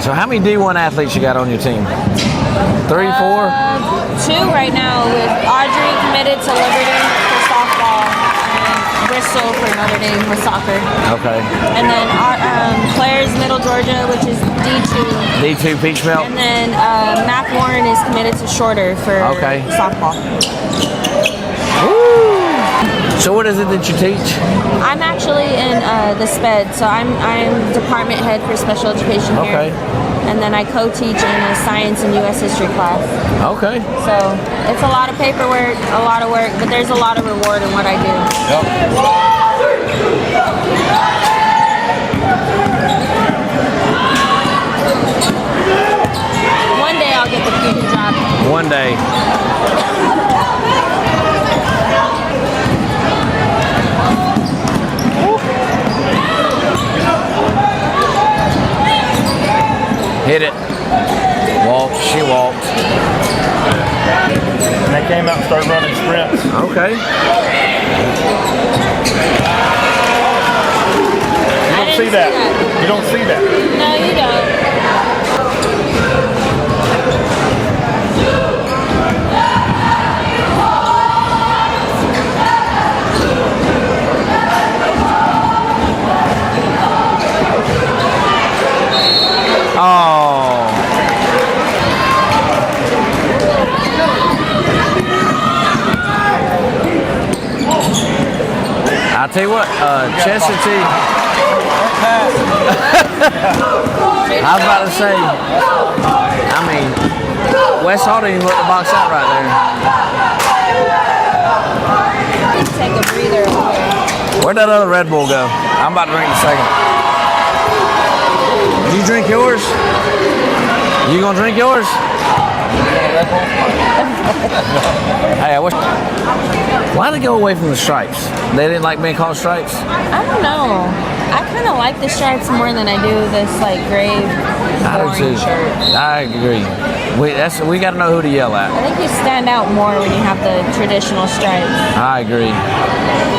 So how many D1 athletes you got on your team? 3, 4? 2 right now, with Audrey committed to Liberty for softball and Bristol for Notre Dame with soccer. Okay. And then Claire's Middle Georgia, which is D2. D2 Peach Belt? And then Mac Warren is committed to Shorter for softball. Woo! So what is it that you teach? I'm actually in the SPED, so I'm department head for special education here. And then I co-teach in a science and U.S. history class. Okay. So it's a lot of paperwork, a lot of work, but there's a lot of reward in what I do. Yep. One day I'll get the fusion job. One day. Hit it. Walked. She walked. And they came out and started running sprints. Okay. You don't see that. You don't see that. No, you don't. Oh. I'll tell you what, Chestatee. I was about to say, I mean, West Hall didn't even let the box out right there. Take a breather over here. Where'd that other Red Bull go? I'm about to drink in a second. Did you drink yours? You gonna drink yours? Hey, I wish. Why did they go away from the stripes? They didn't like being called stripes? I don't know. I kind of like the stripes more than I do this like gray, boring shirt. I agree. We got to know who to yell at. I think you stand out more when you have the traditional stripes. I agree.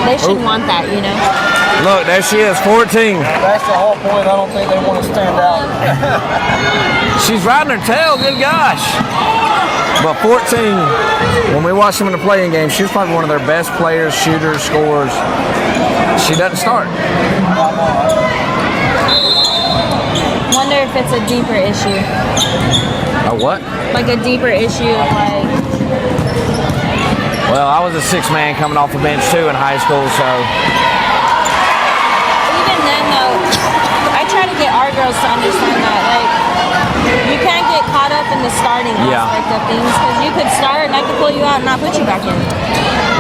They should want that, you know? Look, there she is, 14. That's the whole point. I don't think they want to stand out. She's riding her tail, good gosh. But 14, when we watched them in the playing game, she was probably one of their best players, shooters, scorers. She doesn't start. Wonder if it's a deeper issue. A what? Like a deeper issue of like... Well, I was a 6-man coming off the bench too in high school, so... Even then though, I try to get our girls to understand that, like, you can't get caught up in the starting aspect of things, because you could start and I could pull you out and not put you back in.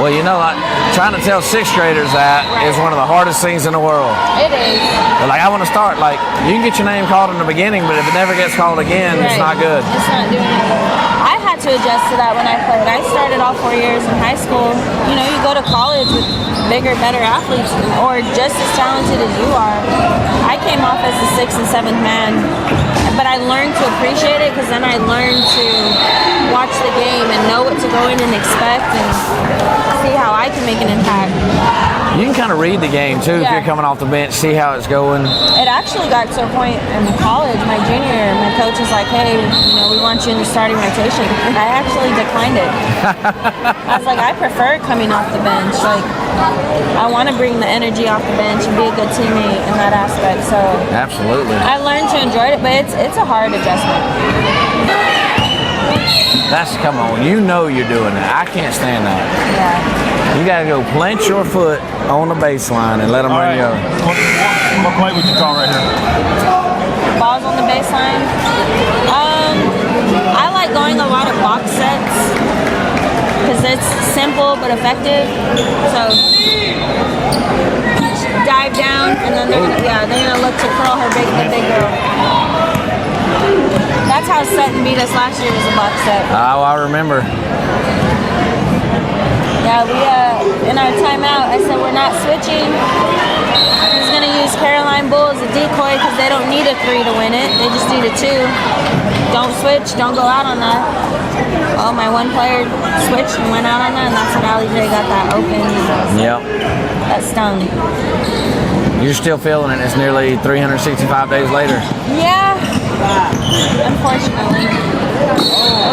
Well, you know, trying to tell 6th graders that is one of the hardest things in the world. It is. They're like, I want to start. Like, you can get your name called in the beginning, but if it never gets called again, it's not good. It's not doing anything. I had to adjust to that when I played. I started all 4 years in high school. You know, you go to college with bigger, better athletes, or just as talented as you are. I came off as the 6th and 7th man, but I learned to appreciate it, because then I learned to watch the game and know what to go in and expect and see how I can make an impact. You can kind of read the game too if you're coming off the bench, see how it's going. It actually got to a point in college, my junior year, my coach was like, hey, you know, we want you in the starting rotation. And I actually declined it. I was like, I prefer coming off the bench. Like, I want to bring the energy off the bench and be a good teammate in that aspect. So absolutely. I learned to enjoy it, but it's a hard adjustment. Come on, you know you're doing that. I can't stand that. Yeah. You gotta go plant your foot on the baseline and let them run you over. What play would you call right here? Balls on the baseline. I like going a lot of box sets because it's simple but effective. So dive down, and then they're gonna look to curl the big girl. That's how Sutton beat us last year, was a box set. Oh, I remember. Yeah, we in our timeout, I said we're not switching. He's gonna use Caroline Bull as a decoy because they don't need a 3 to win it. They just need a 2. Don't switch. Don't go out on that. Oh, my one player switched and went out on that, and that's when Ali J got that open. Yep. That stung. You're still feeling it. It's nearly 365 days later. Yeah. professionally.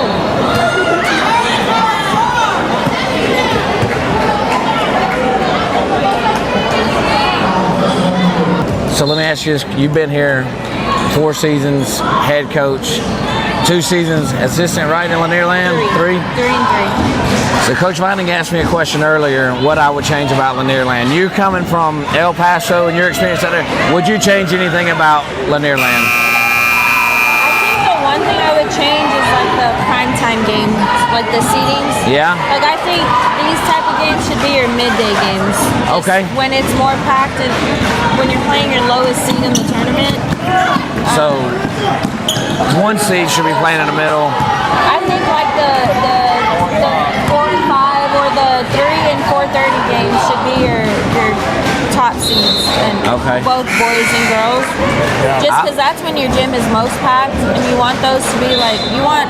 So let me ask you this. You've been here 4 seasons, head coach, 2 seasons, assistant, right, in Lanier Land? 3? 3 and 3. So Coach Vining asked me a question earlier, what I would change about Lanier Land. You coming from El Paso and your experience out there, would you change anything about Lanier Land? I think the one thing I would change is like the primetime games, like the seedings. Yeah? Like I think these type of games should be your midday games. Just Okay. when it's more packed and when you're playing your lowest seed in the tournament. So 1 seed should be playing in the middle. I think like the 4 and 5 or the 3 and 4:30 games should be your top seeds, and Okay. both boys and girls. Just because that's when your gym is most packed, and you want those to be like, you want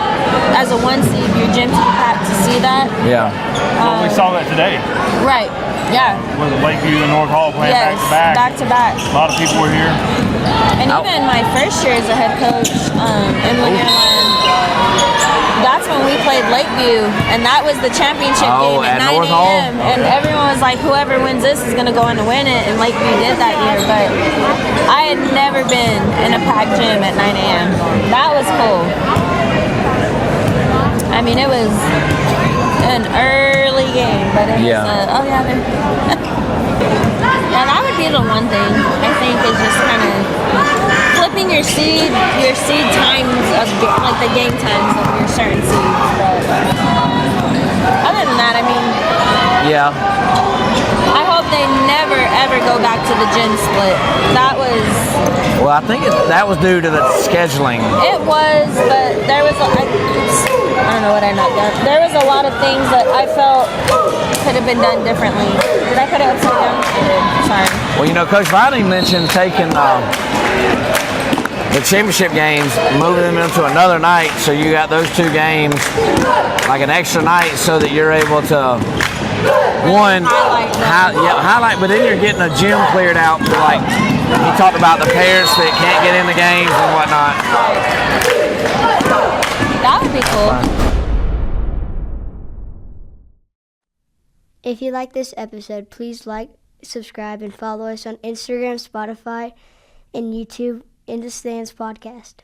as a 1 seed your gym to be packed to see that. Yeah. Well, we saw that today. Right. Yeah. With Lakeview and North Hall playing Yes. back to back. Back to back. A lot of people were here. And even my first year as a head coach in Lanier Land, that's when we played Lakeview, and that was the championship game at 9 North Hall? a.m. And everyone was like, whoever wins this is going to go on to win it, and Lakeview did that year. But I had never been in a packed gym at 9 a.m. That was cool. I mean, it was an early game, but it Yeah. was, oh yeah, yeah, that would be the one thing I think is just kind of flipping your seed times of like the game times of your certain seeds. But other than that, I mean, Yeah. I hope they never ever go back to the gym split. That was Well, I think that was due to the scheduling. it was, but there was I don't know what I not done. There was a lot of things that I felt could have been done differently. Did I put it upside down? I did. Sorry. Well, you know, Coach Vining mentioned taking the championship games, moving them into another night, so you got those 2 games like an extra night, so that you're able to highlight, but then you're getting a gym cleared out for, like, he talked about the parents that can't get in the games and whatnot. That would be cool. If you like this episode, please like, subscribe, and follow us on Instagram, Spotify, and YouTube, In the Stands Podcast.